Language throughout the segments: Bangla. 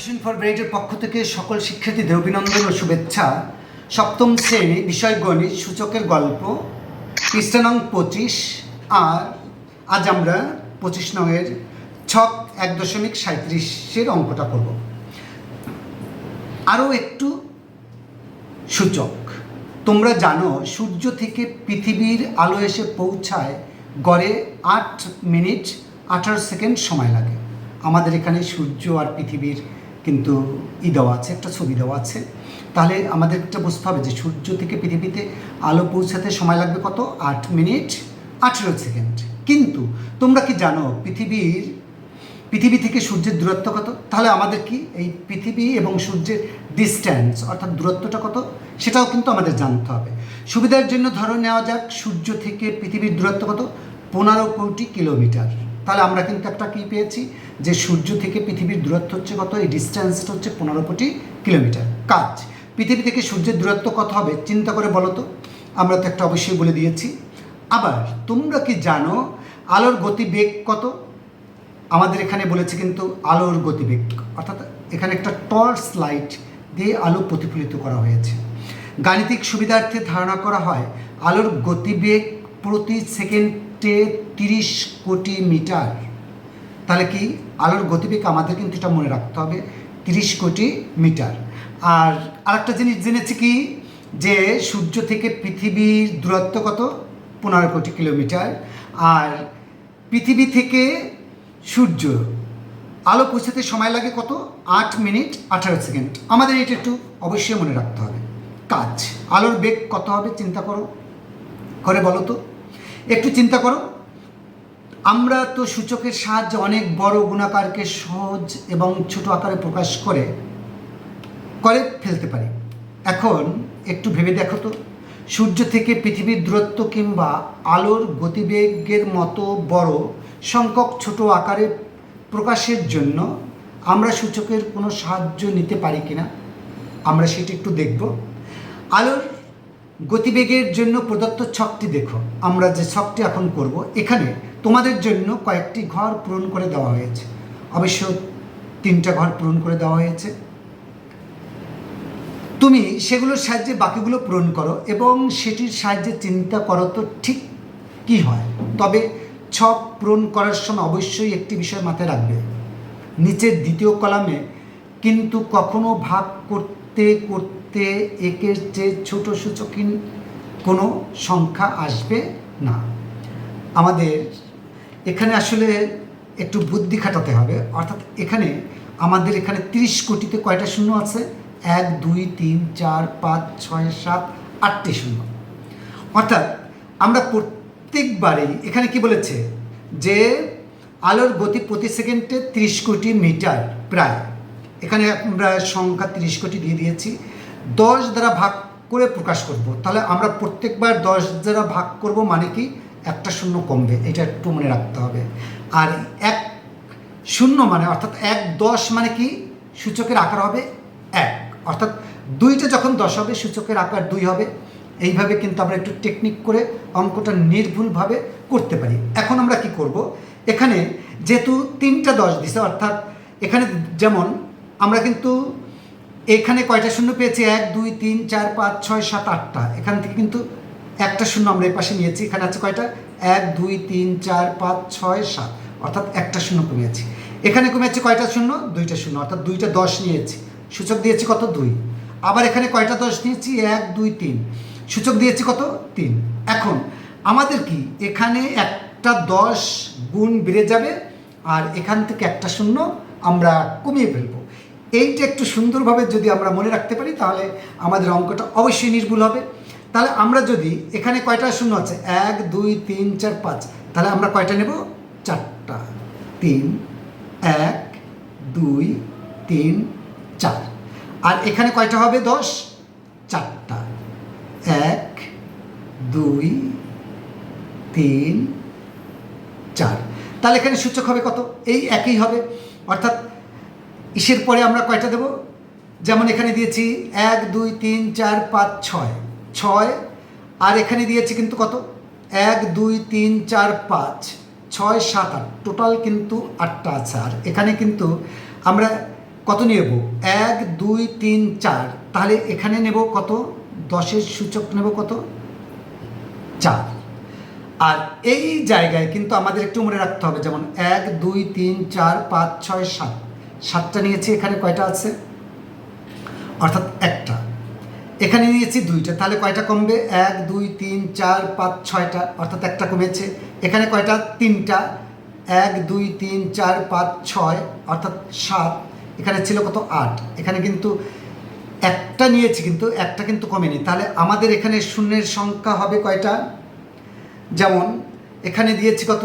এডুকেশন ফর ব্রাইটের পক্ষ থেকে সকল শিক্ষার্থীদের অভিনন্দন ও শুভেচ্ছা। সপ্তম শ্রেণী বিষয় গণিত সূচকের গল্প পৃষ্ঠা নং 25। আর আজ আমরা 25 নংয়ের ছক 1.37 অঙ্কটা করব। আরও একটু সূচক। তোমরা জানো সূর্য থেকে পৃথিবীর আলো এসে পৌঁছায় গড়ে 8 মিনিট 18 সেকেন্ড সময় লাগে। আমাদের এখানে সূর্য আর পৃথিবীর কিন্তু দেওয়া আছে, একটা ছবি দেওয়া আছে। তাহলে আমাদের একটা বুঝতে হবে যে সূর্য থেকে পৃথিবীতে আলো পৌঁছাতে সময় লাগবে কত? 8 মিনিট 18 সেকেন্ড। কিন্তু তোমরা কি জানো পৃথিবী থেকে সূর্যের দূরত্ব কত? তাহলে আমাদের কি এই পৃথিবী এবং সূর্যের ডিস্ট্যান্স অর্থাৎ দূরত্বটা কত সেটাও কিন্তু আমাদের জানতে হবে। সুবিধার জন্য ধরে নেওয়া যাক সূর্য থেকে পৃথিবীর দূরত্ব কত? 15 কোটি কিলোমিটার। তাহলে আমরা কিন্তু একটা কী পেয়েছি যে সূর্য থেকে পৃথিবীর দূরত্ব হচ্ছে কত? এই ডিস্ট্যান্সটা হচ্ছে 15 কোটি কিলোমিটার। কাজ পৃথিবী থেকে সূর্যের দূরত্ব কত হবে চিন্তা করে বলো তো। আমরা তো একটা অবশ্যই বলে দিয়েছি। আবার তোমরা কি জানো আলোর গতিবেগ কত? আমাদের এখানে বলেছে কিন্তু আলোর গতিবেগ, অর্থাৎ এখানে একটা টর্চ লাইট দিয়ে আলো প্রতিফলিত করা হয়েছে। গাণিতিক সুবিধার্থে ধারণা করা হয় আলোর গতিবেগ প্রতি সেকেন্ডে 30 কোটি মিটার। তাহলে কি আলোর গতিবেগ আমাদের কিন্তু এটা মনে রাখতে হবে 30 কোটি মিটার। আর আরেকটা জিনিস জেনেছি কি যে সূর্য থেকে পৃথিবীর দূরত্ব কত? 15 কোটি কিলোমিটার। আর পৃথিবী থেকে সূর্য আলো পৌঁছাতে সময় লাগে কত? 8 মিনিট 18 সেকেন্ড। আমাদের এটা একটু অবশ্যই মনে রাখতে হবে। কাজ আলোর বেগ কত হবে চিন্তা করে বলো তো, একটু চিন্তা করো। আমরা তো সূচকের সাহায্যে অনেক বড় গুণাকারকে সহজ এবং ছোট আকারে প্রকাশ করে ফেলতে পারি। এখন একটু ভেবে দেখো তো, সূর্য থেকে পৃথিবীর দূরত্ব কিংবা আলোর গতিবেগের মতো বড় সংখ্যক ছোট আকারে প্রকাশের জন্য আমরা সূচকের কোনো সাহায্য নিতে পারি কিনা আমরা সেটা একটু দেখব। আলোর গতিবেগের জন্য প্রদত্ত ছকটি দেখো। আমরা যে ছকটি এখন করব এখানে তোমাদের জন্য কয়েকটি ঘর পূরণ করে দেওয়া হয়েছে। অবশ্য 3টা ঘর পূরণ করে দেওয়া হয়েছে। তুমি সেগুলোর সাহায্যে বাকিগুলো পূরণ করো এবং সেটির সাহায্যে চিন্তা করো তো ঠিক কি হয়। তবে ছক পূরণ করার সময় অবশ্যই একটি বিষয় মাথায় রাখবে, নিচের দ্বিতীয় কলামে কিন্তু কখনো ভাগ করতে করতে একের চেয়ে ছোট সূচকহীন কোনো সংখ্যা আসবে না। আমাদের এখানে আসলে একটু বুদ্ধি খাটাতে হবে। অর্থাৎ আমাদের এখানে 30 কোটিতে কয়টা শূন্য আছে? 1 2 3 4 5 6 7 8টি শূন্য। অর্থাৎ আমরা প্রত্যেকবারেই এখানে কি বলেছে যে আলোর গতি প্রতি সেকেন্ডে 30 কোটি মিটার প্রায়। এখানে আমরা সংখ্যা 30 কোটি দিয়ে দিয়েছি। 10 দ্বারা ভাগ করে প্রকাশ করব। তাহলে আমরা প্রত্যেকবার 10 দ্বারা ভাগ করব মানে কি একটা শূন্য কমবে, এটা একটু মনে রাখতে হবে। আর 1 শূন্য মানে অর্থাৎ 1 10 মানে কি সূচকের আকার হবে 1, অর্থাৎ 2টা যখন 10 হবে সূচকের আকার 2 হবে। এইভাবে কিন্তু আমরা একটু টেকনিক করে অঙ্কটা নির্ভুলভাবে করতে পারি। এখন আমরা কি করব, এখানে যেহেতু 3টা 10 দিছে অর্থাৎ এখানে যেমন আমরা কিন্তু এখানে কয়টা শূন্য পেয়েছি? 1 2 3 4 5 6 7 8টা। এখান থেকে কিন্তু একটা শূন্য আমরা এই পাশে নিয়েছি। এখানে আছে কয়টা? 1 2 3 4 5 6 7, অর্থাৎ একটা শূন্য কমিয়েছি। এখানে কমেছে কয়টা শূন্য? 2টা শূন্য, অর্থাৎ 2টা 10 নিয়েছি। সূচক দিয়েছি কত? 2। আবার এখানে কয়টা 10 নিয়েছি? 1 2 3, সূচক দিয়েছি কত? 3। এখন আমাদের কি এখানে একটা 10 গুণ বেড়ে যাবে আর এখান থেকে একটা শূন্য আমরা কমিয়ে ফেলবো। এইটা একটু সুন্দরভাবে যদি আমরা মনে রাখতে পারি তাহলে আমাদের অঙ্কটা অবশ্যই নির্ভুল হবে। তাহলে আমরা যদি এখানে কয়টা শূন্য আছে? 1 2 3 4 5, তাহলে আমরা কয়টা নেব? 4টা। 3 1 2 3 4। আর এখানে কয়টা হবে? 10 4টা। 1 2 3 4। তাহলে এখানে সূচক হবে কত? এই একই হবে। অর্থাৎ ইসের পরে আমরা কয়টা দেব? যেমন এখানে দিয়েছি 1 2 3 4 5 6 6, আর এখানে দিয়েছি কিন্তু কত? 1 2 3 4 5 6 7 8, টোটাল কিন্তু 8টা আছে। আর এখানে কিন্তু আমরা কত নেব 1 2 3 4, তাহলে এখানে নেব কত 10-এর সূচক নেব কত 4। আর এই জায়গায় কিন্তু আমাদের একটু মনে রাখতে হবে, যেমন 1 2 3 4 5 6 7, 7টা নিয়েছি, এখানে কয়টা আছে অর্থাৎ একটা, এখানে নিয়েছি 2টা, তাহলে কয়টা কমবে 1 2 3 4 5 6টা অর্থাৎ একটা কমেছে। এখানে কয়টা 3টা, 1 2 3 4 5 6 অর্থাৎ 7, এখানে ছিল কত 8, এখানে কিন্তু একটা নিয়েছি কিন্তু একটা কিন্তু কমেনি, তাহলে আমাদের এখানে শূন্যের সংখ্যা হবে কয়টা, যেমন এখানে দিয়েছি কত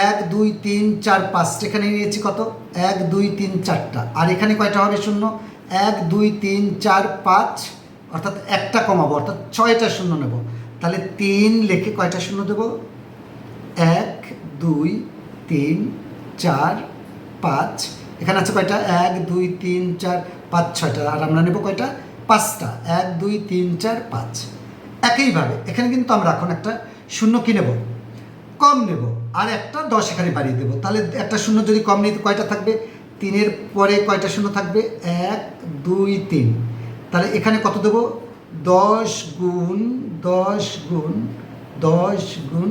1 2 3 4 5, এখানে নিয়েছি কত 1 2 3 4টা, আর এখানে কয়টা হবে শূন্য 1 2 3 4 5 অর্থাৎ একটা কমাবো অর্থাৎ 6টা শূন্য নেব, তাহলে 3 লিখে কয়টা শূন্য দেব 1 2 3 4 5, এখানে আছে কয়টা 1 2 3 4 5 6টা, আর আমরা নেব কয়টা 5টা 1 2 3 4 5। একইভাবে এখানে কিন্তু আমরা এখন একটা শূন্য কি নেব কম নেব, আর একটা 10 এখানে বাড়িয়ে দেবো, তাহলে একটা শূন্য যদি কম নিই কয়টা থাকবে 3-এর পরে কয়টা শূন্য থাকবে 1 2 3, তাহলে এখানে কত দেব 10 গুণ 10 গুণ 10 গুণ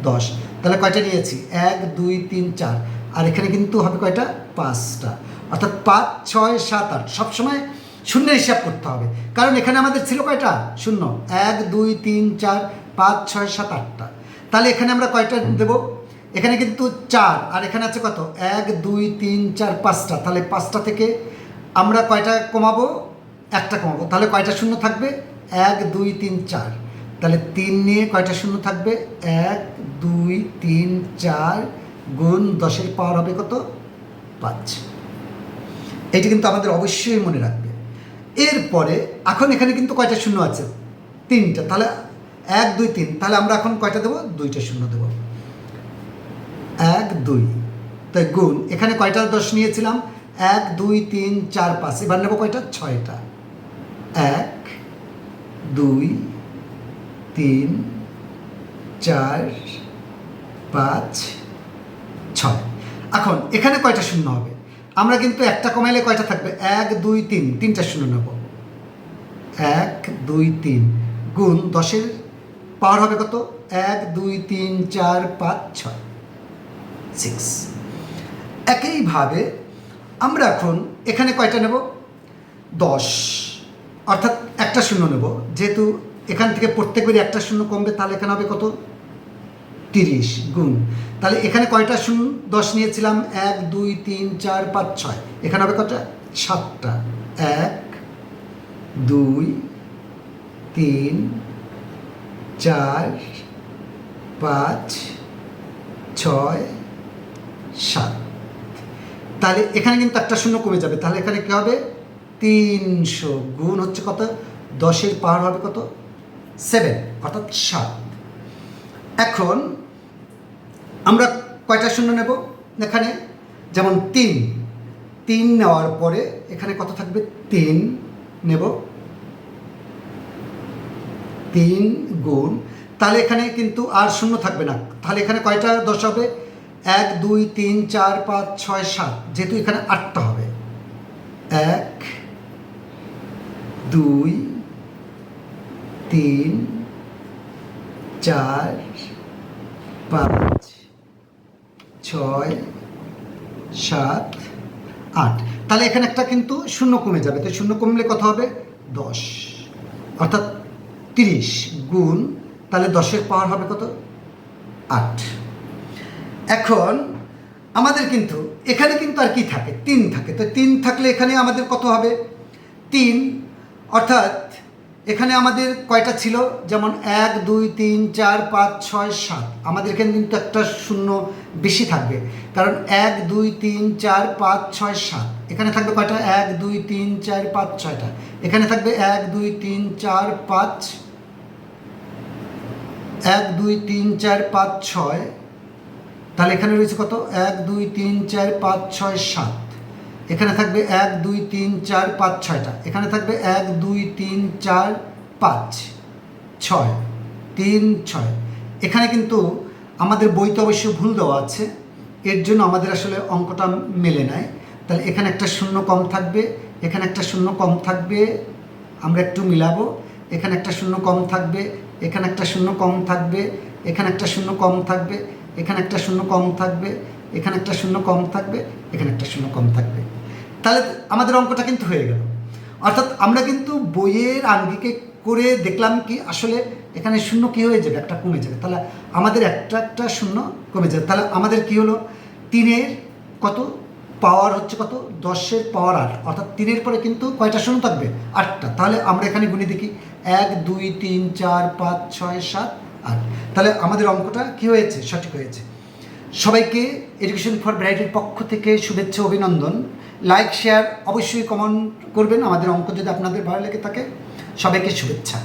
10, তাহলে কয়টা নিয়েছি 1 2 3 4, আর এখানে কিন্তু হবে কয়টা 5টা অর্থাৎ 5 6 7 8, সবসময় শূন্যের হিসাব করতে হবে, কারণ এখানে আমাদের ছিল কয়টা শূন্য 1 2 3 4 5 6 7 8টা, তাহলে এখানে আমরা কয়টা দেব এখানে কিন্তু 4, আর এখানে আছে কত 1 2 3 4 5টা, তাহলে 5টা থেকে আমরা কয়টা কমাবো একটা কমাবো, তাহলে কয়টা শূন্য থাকবে 1 2 3 4, তাহলে 3 নিয়ে কয়টা শূন্য থাকবে 1 2 3 4 গুণ 10-এর পাওয়ার হবে কত 5। এটি কিন্তু আমাদের অবশ্যই মনে রাখবে। এরপরে এখন এখানে কিন্তু কয়টা শূন্য আছে 3টা, তাহলে 1 2 3, তাহলে আমরা এখন কয়টা দেবো 2টা শূন্য দেবো 1 2, তাই গুণ এখানে কয়টা 10 নিয়েছিলাম 1 2 3 4 5, এবার নেবো কয়টা 6টা 1 2 3 4 5 6। এখন এখানে কয়টা শূন্য হবে আমরা কিন্তু একটা কমাইলে কয়টা থাকবে 1 2 3, 3টা শূন্য নেব 1 2 3 গুণ 10-এর পাওয়ার হবে কত 1 2 3 4 5 6 6। একইভাবে আমরা এখন এখানে কয়টা নেব 10, অর্থাৎ একটা শূন্য নেব, যেহেতু এখান থেকে প্রত্যেকবারই একটা শূন্য কমবে, তাহলে এখানে হবে কত 30 গুণ, তাহলে এখানে কয়টা শূন্য 10 নিয়েছিলাম 1 2 3 4 5 6, এখানে হবে কয়টা 7টা 1 2 3 4 5 6 7, তাহলে এখানে কিন্তু একটা শূন্য কমে যাবে, তাহলে এখানে কী হবে 300 গুণ হচ্ছে কত 10-এর পাওয়ার হবে কত 7 অর্থাৎ 7। এখন আমরা কয়টা শূন্য নেব এখানে, যেমন 3 নেওয়ার পরে এখানে কত থাকবে 3 নেব 3 গুণ, তাহলে এখানে কিন্তু আর শূন্য থাকবে না, তাহলে এখানে কয়টা 10 হবে 1 2 3 4 5 6 7, যেহেতু এখানে 8টা হবে 1 2 3 4 5 6 7 8, তাহলে এখানে একটা কিন্তু শূন্য কমে যাবে, তো শূন্য কমলে কত হবে 10 অর্থাৎ 30 গুণ, তাহলে 10-এর পাওয়ার হবে কত 8। এখন আমাদের কিন্তু এখানে কিন্তু আর কি থাকে 3 থাকে, তো 3 থাকলে এখানে আমাদের কত হবে 3, অর্থাৎ এখানে আমাদের কয়টা ছিল, যেমন 1 2 3 4 5 6 7, আমাদের এখানে কিন্তু একটা শূন্য বেশি থাকবে, কারণ 1 2 3 4 5 6 7, এখানে থাকবে কয়টা 1 2 3 4 5 6টা, এখানে থাকবে 1 2 3 4 5 1 2 3 4 5 6, তাহলে এখানে রয়েছে কত 1 2 3 4 5 6 7, এখানে থাকবে 1 2 3 4 5 6টা, এখানে থাকবে 1 2 3 4 5 6 3 6, এখানে কিন্তু আমাদের বইতে অবশ্য ভুল দেওয়া আছে, এর জন্য আমাদের আসলে অঙ্কটা মেলে নাই, তাহলে এখানে একটা শূন্য কম থাকবে, এখানে একটা শূন্য কম থাকবে, আমরা একটু মিলাবো, এখানে একটা শূন্য কম থাকবে, এখানে একটা শূন্য কম থাকবে, এখানে একটা শূন্য কম থাকবে, এখানে একটা শূন্য কম থাকবে, এখানে একটা শূন্য কম থাকবে, এখানে একটা শূন্য কম থাকবে। তাহলে আমাদের অঙ্কটা কিন্তু হয়ে গেল। অর্থাৎ আমরা কিন্তু বইয়ের আঙ্গিকে করে দেখলাম কি আসলে এখানে শূন্য কী হয়ে যাবে, একটা কমে যাবে। তাহলে আমাদের একটা শূন্য কমে যাবে। তাহলে আমাদের কি হলো, 3-এর কত পাওয়ার হচ্ছে কত, 10-এর পাওয়ার 8, অর্থাৎ 3-এর পরে কিন্তু কয়টা শূন্য থাকবে, 8টা। তাহলে আমরা এখানে গুণে দেখি 1 2 3 4 5 6 7 8। তাহলে আমাদের অঙ্কটা কি হয়েছে, সঠিক হয়েছে। সবাইকে এডুকেশন ফর ব্রাইটের পক্ষ থেকে শুভেচ্ছা, অভিনন্দন। লাইক শেয়ার অবশ্যই কমেন্ট করবেন আমাদের অঙ্ক যদি আপনাদের ভালো লেগে থাকে। সবাইকে শুভেচ্ছা।